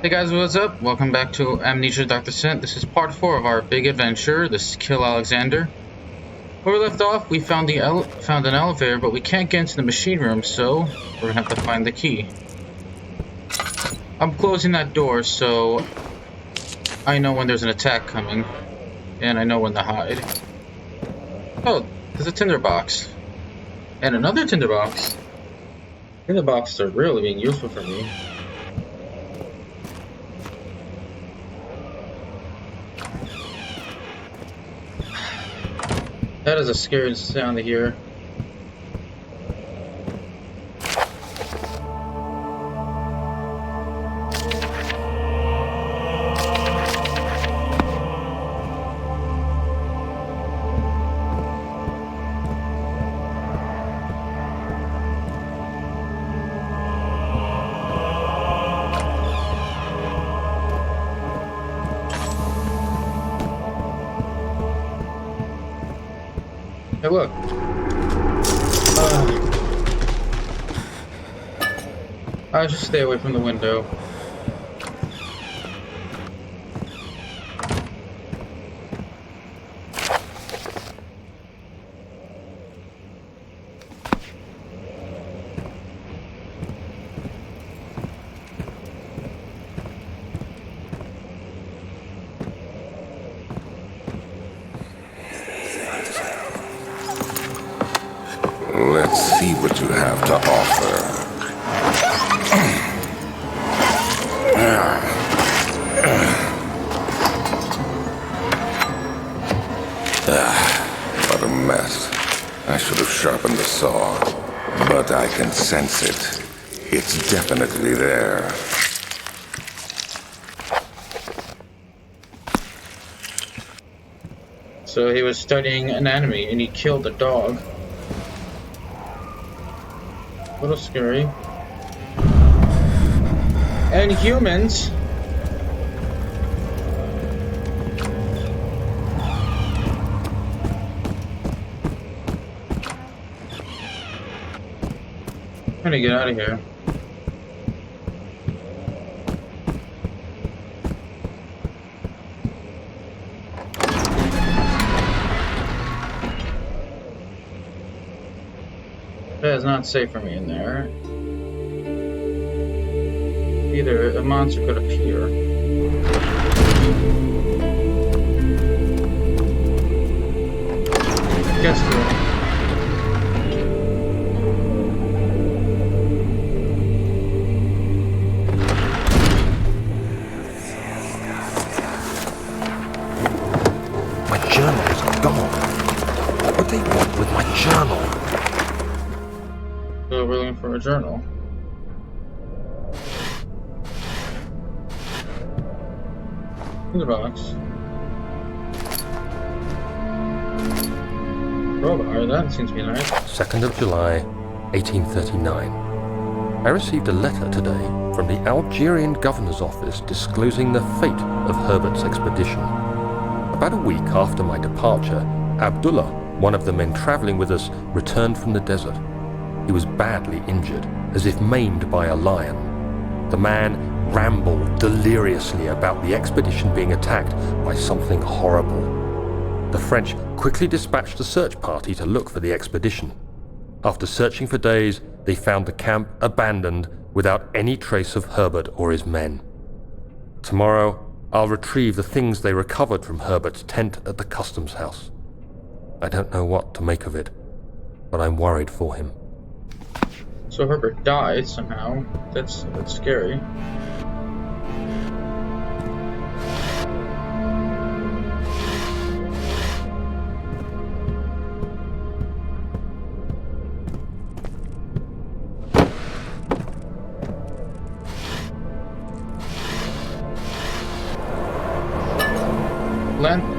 Hey guys, what's up? Welcome back to Amnesia Dr. Scent. This is part 4 of our big adventure, this Kill Alexander. Where we left off, we found an elevator, but we can't get into the machine room, so we're gonna have to find the key. I'm closing that door, so I know when there's an attack coming, and I know when to hide. Oh, there's a tinderbox. And another tinderbox. Tinderboxes are really being useful for me. That is a scary sound to hear. Hey, look. I should stay away from the window. Let's see what you have to offer. What a mess. I should have sharpened the saw, but I can sense it. It's definitely there. So he was studying anatomy and he killed a dog. A little scary. And humans. I'm gonna get out of here. That is not safe for me in there. Either a monster could appear. Guess so. My journals are gone. What would they want with my journal? So we're looking for a journal. In the box. Crowbar, that seems to be nice. 2nd of July, 1839. I received a letter today from the Algerian governor's office disclosing the fate of Herbert's expedition. About a week after my departure, Abdullah, one of the men traveling with us, returned from the desert. He was badly injured, as if maimed by a lion. The man rambled deliriously about the expedition being attacked by something horrible. The French quickly dispatched a search party to look for the expedition. After searching for days, they found the camp abandoned without any trace of Herbert or his men. Tomorrow, I'll retrieve the things they recovered from Herbert's tent at the customs house. I don't know what to make of it, but I'm worried for him. So Herbert died somehow. That's scary.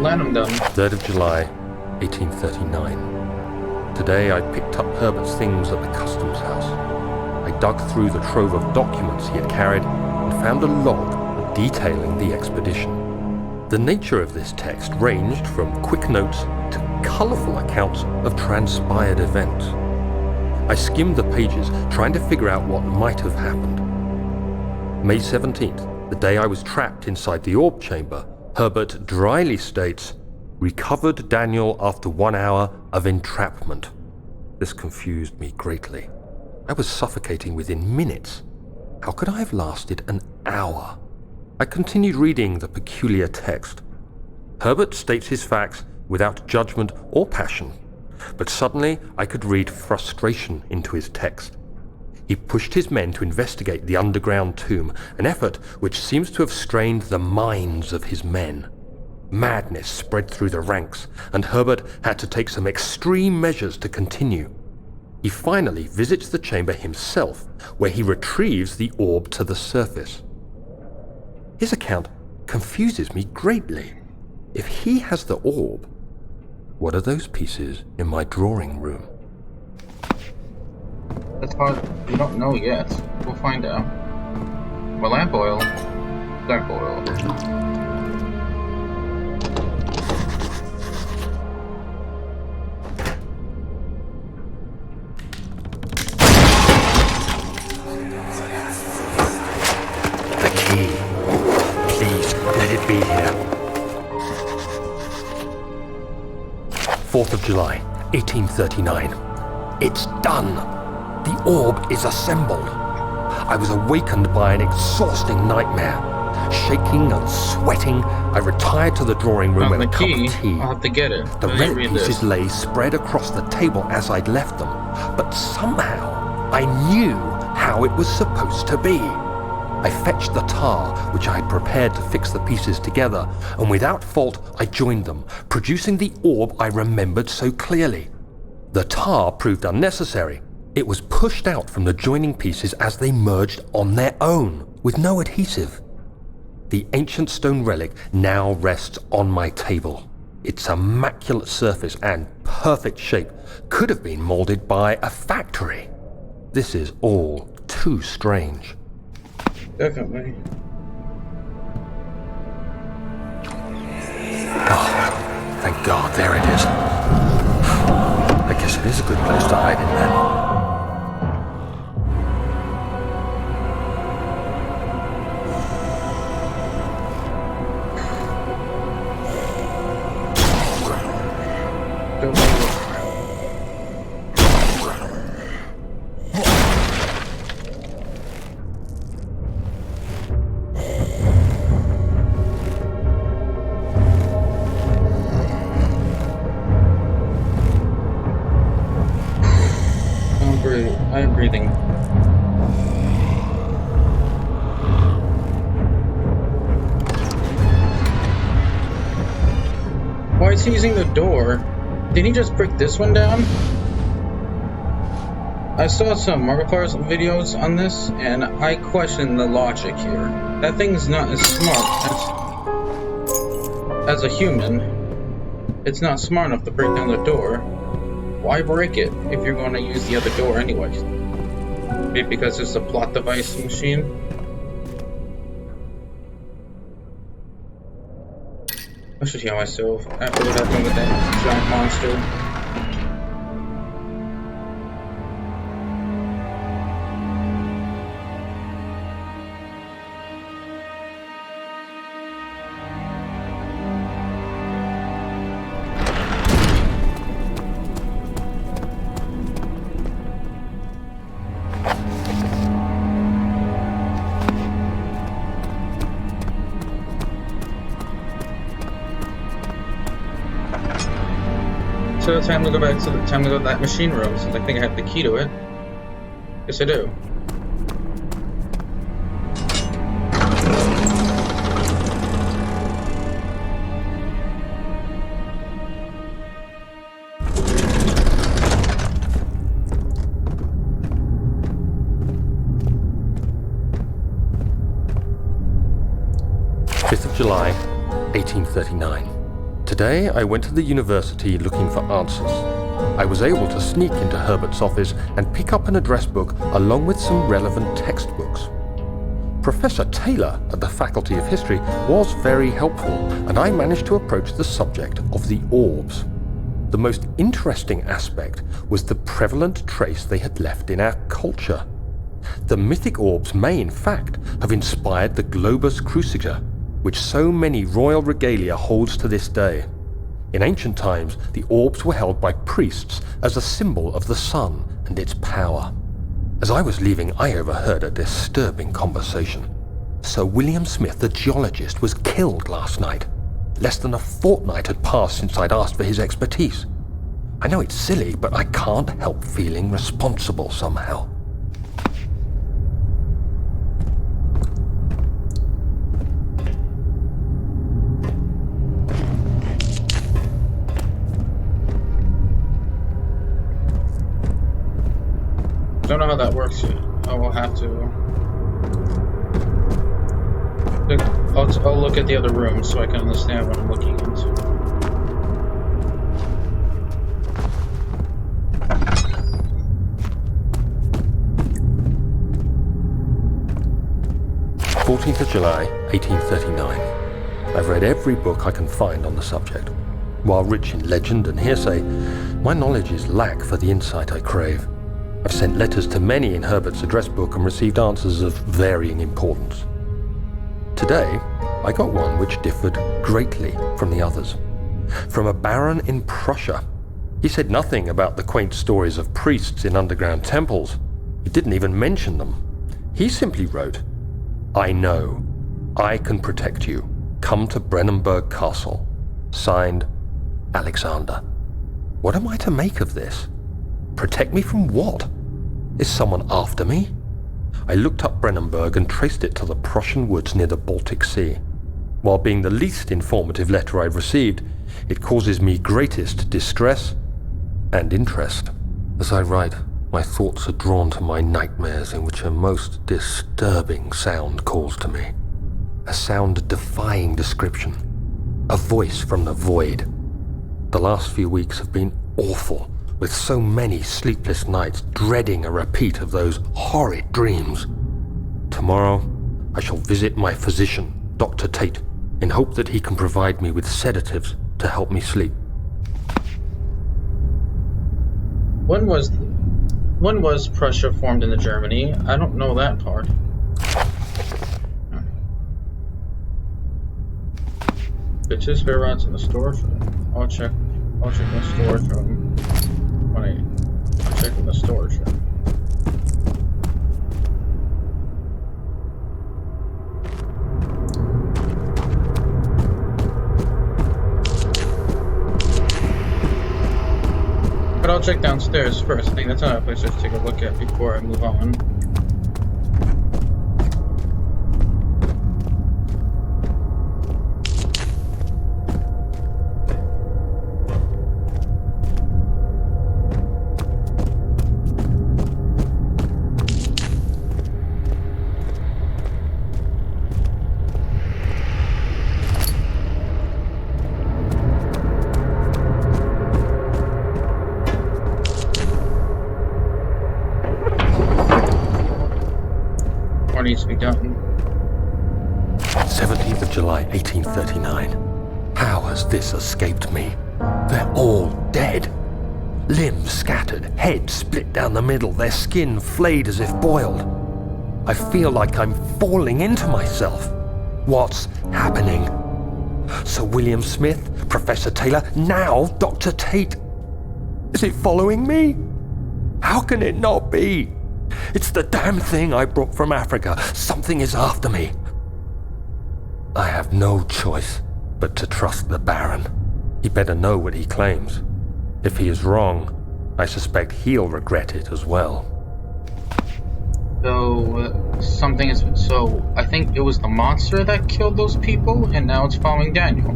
Land him down. 3rd of July, 1839. Today I picked up Herbert's things at the customs house. I dug through the trove of documents he had carried and found a log detailing the expedition. The nature of this text ranged from quick notes to colourful accounts of transpired events. I skimmed the pages, trying to figure out what might have happened. May 17th, The day I was trapped inside the orb chamber, Herbert dryly states, "Recovered Daniel after 1 hour of entrapment." This confused me greatly. I was suffocating within minutes. How could I have lasted an hour? I continued reading the peculiar text. Herbert states his facts without judgment or passion, but suddenly I could read frustration into his text. He pushed his men to investigate the underground tomb, an effort which seems to have strained the minds of his men. Madness spread through the ranks, and Herbert had to take some extreme measures to continue. He finally visits the chamber himself, where he retrieves the orb to the surface. His account confuses me greatly. If he has the orb, what are those pieces in my drawing room? That's hard. We don't know yet. We'll find out. Well, lamp oil. Dark oil. The key. Please, let it be here. 4th of July, 1839. It's done. The orb is assembled. I was awakened by an exhausting nightmare. Shaking and sweating, I retired to the drawing room with a cup of tea. I'll have to get it. The red pieces lay spread across the table as I'd left them, but somehow I knew how it was supposed to be. I fetched the tar, which I had prepared to fix the pieces together, and without fault I joined them, producing the orb I remembered so clearly. The tar proved unnecessary. It was pushed out from the joining pieces as they merged on their own, with no adhesive. The ancient stone relic now rests on my table. Its immaculate surface and perfect shape could have been molded by a factory. This is all too strange. Definitely. Oh, thank God, there it is. I guess it is a good place to hide in then. I am breathing. Why is he using the door? Did he just break this one down? I saw some Marvel Cars videos on this, and I question the logic here. That thing's not as smart as a human. It's not smart enough to break down the door. Why break it if you're going to use the other door anyway? Maybe because it's a plot device machine? I should heal myself after what happened with that giant monster. So time to go back to that machine room, since I think I have the key to it. Yes, I do. July, 1839. Today I went to the university looking for answers. I was able to sneak into Herbert's office and pick up an address book along with some relevant textbooks. Professor Taylor at the Faculty of History was very helpful, and I managed to approach the subject of the orbs. The most interesting aspect was the prevalent trace they had left in our culture. The mythic orbs may, in fact, have inspired the globus cruciger, which so many royal regalia holds to this day. In ancient times, the orbs were held by priests as a symbol of the sun and its power. As I was leaving, I overheard a disturbing conversation. Sir William Smith, the geologist, was killed last night. Less than a fortnight had passed since I'd asked for his expertise. I know it's silly, but I can't help feeling responsible somehow. Don't know how that works yet. I will have to. I'll look at the other rooms so I can understand what I'm looking into. July 1839. I've read every book I can find on the subject. While rich in legend and hearsay, my knowledge is lack for the insight I crave. I've sent letters to many in Herbert's address book and received answers of varying importance. Today, I got one which differed greatly from the others. From a baron in Prussia. He said nothing about the quaint stories of priests in underground temples. He didn't even mention them. He simply wrote, "I know. I can protect you. Come to Brennenburg Castle. Signed, Alexander." What am I to make of this? Protect me from what? Is someone after me? I looked up Brennenburg and traced it to the Prussian woods near the Baltic Sea. While being the least informative letter I've received, it causes me greatest distress and interest. As I write, my thoughts are drawn to my nightmares in which a most disturbing sound calls to me. A sound defying description. A voice from the void. The last few weeks have been awful, with so many sleepless nights dreading a repeat of those horrid dreams. Tomorrow, I shall visit my physician, Dr. Tate, in hope that he can provide me with sedatives to help me sleep. When was Prussia formed into Germany? I don't know that part. Bitches, spare rods in the store. I'll check the storage room. I'm checking the storage room. But I'll check downstairs first. I think that's another place I should take a look at before I move on. Needs to be done. 17th of July, 1839. How has this escaped me? They're all dead. Limbs scattered, head split down the middle, their skin flayed as if boiled. I feel like I'm falling into myself. What's happening? Sir William Smith, Professor Taylor, now Dr. Tate. Is it following me? How can it not be? It's the damn thing I brought from Africa. Something is after me. I have no choice but to trust the Baron. He better know what he claims. If he is wrong, I suspect he'll regret it as well. So I think it was the monster that killed those people, and now it's following Daniel.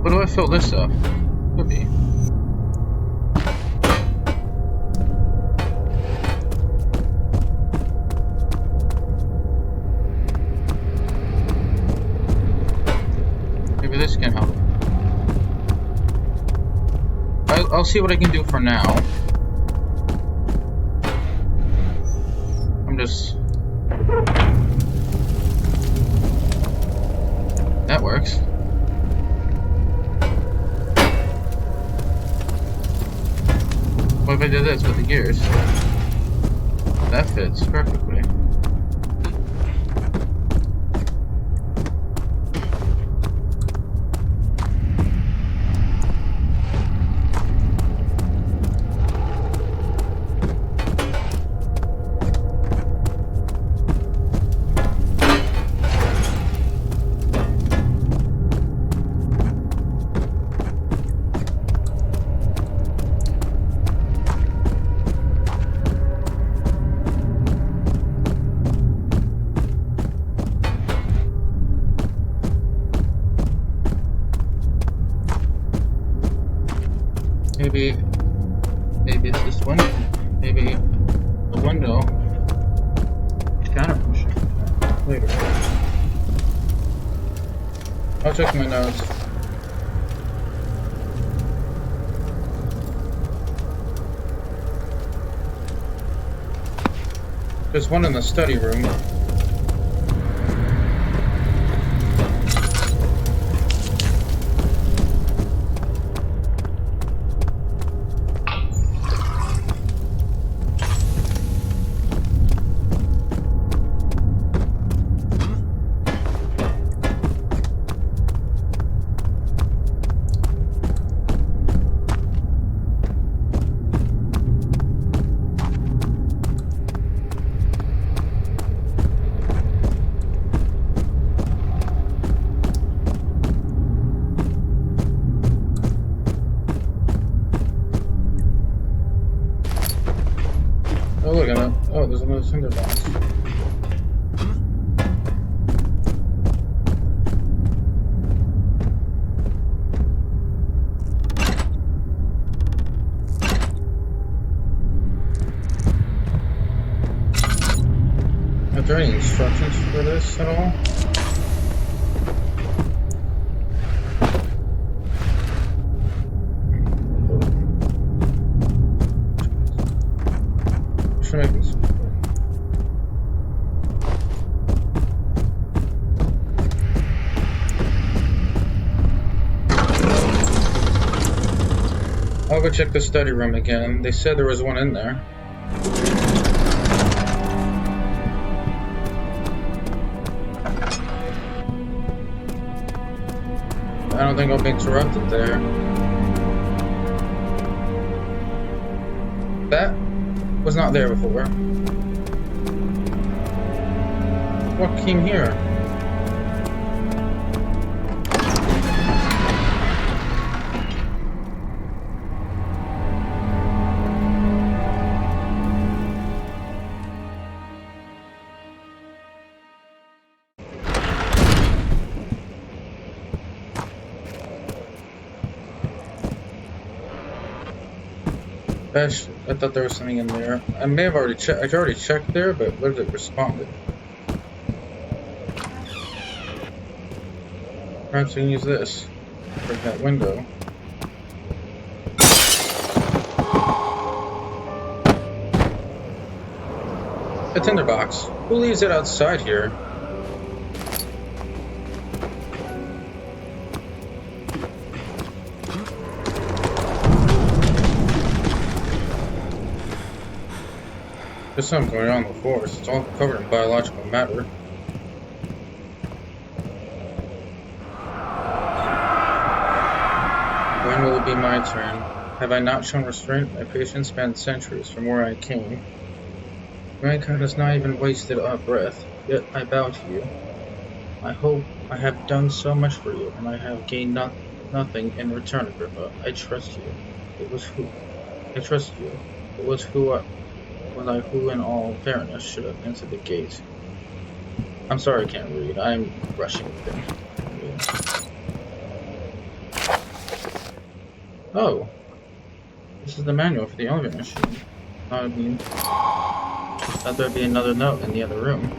What do I fill this up? Could be. Maybe this can help. I'll see what I can do for now. I'm just... That works. I did this with the gears, that fits perfectly. Maybe it's this window. Maybe the window is counterpunch. Later. I'll check my notes. There's one in the study room. Oh, look at that. Oh, there's another cinder box. Are there any instructions for this at all? Should make this. I'll go check the study room again. They said there was one in there. I don't think I'll be interrupted there. That was not there before. What came here? I thought there was something in there. I may have already checked. I already checked there, but what did it responded? Perhaps we can use this. Break that window. A tinderbox. Who leaves it outside here? There's something going on in the forest. It's all covered in biological matter. When will it be my turn? Have I not shown restraint? My patience spanned centuries from where I came. Mankind has not even wasted a breath, yet I bow to you. I hope I have done so much for you, and I have gained nothing in return, Agrippa. I trust you. I trust you. It was who in all fairness should have entered the gate. I'm sorry I can't read. I'm rushing thing. Oh. This is the manual for the elevator machine. I mean, thought there'd be another note in the other room.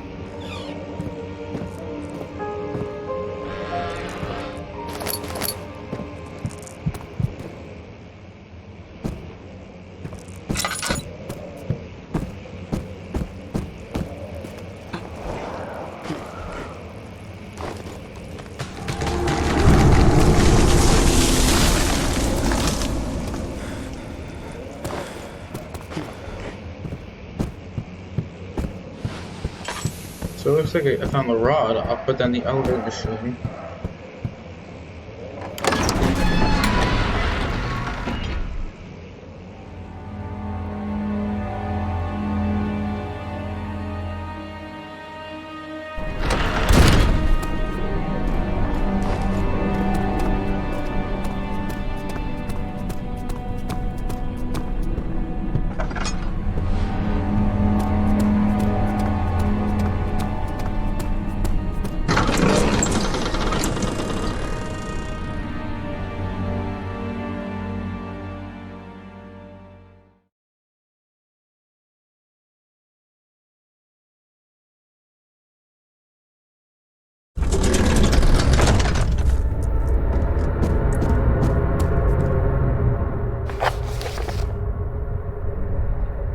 So it looks like I found the rod, but then the elevator machine.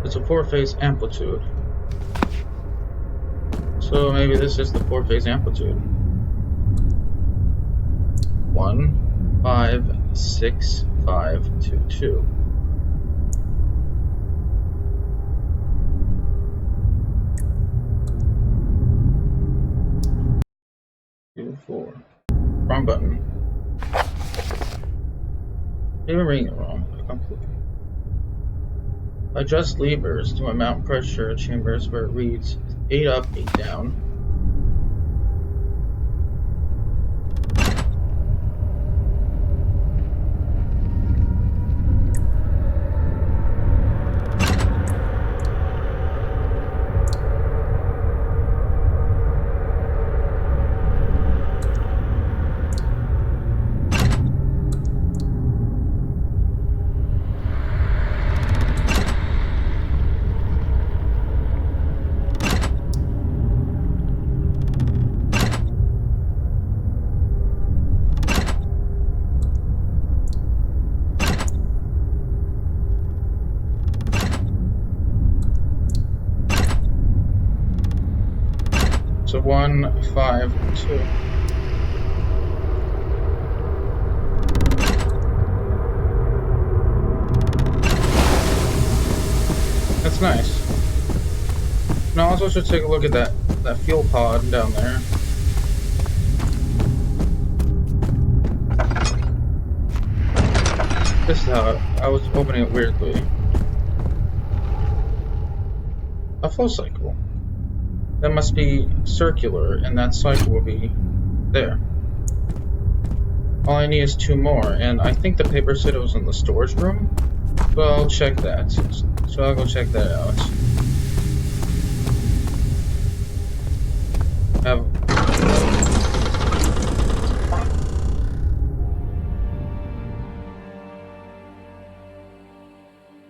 It's a 4-phase amplitude. So maybe this is the 4-phase amplitude. 1, 5, 6, 5, 2, 2. Two, 4. Wrong button. Even reading it wrong. Completely. Adjust levers to mount pressure chambers where it reads 8 up, 8 down. So 1, 5, 2. That's nice. Now I also should take a look at that fuel pod down there. This is how I was opening it weirdly. A flow cycle. That must be circular, and that cycle will be there. All I need is 2 more, and I think the paper said it was in the storage room, so I'll check that. So I'll go check that out.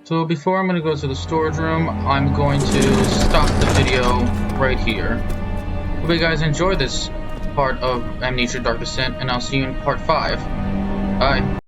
So before I'm going to go to the storage room, I'm going to stop the video right here. Hope you guys enjoyed this part of Amnesia Dark Descent, and I'll see you in part 5. Bye.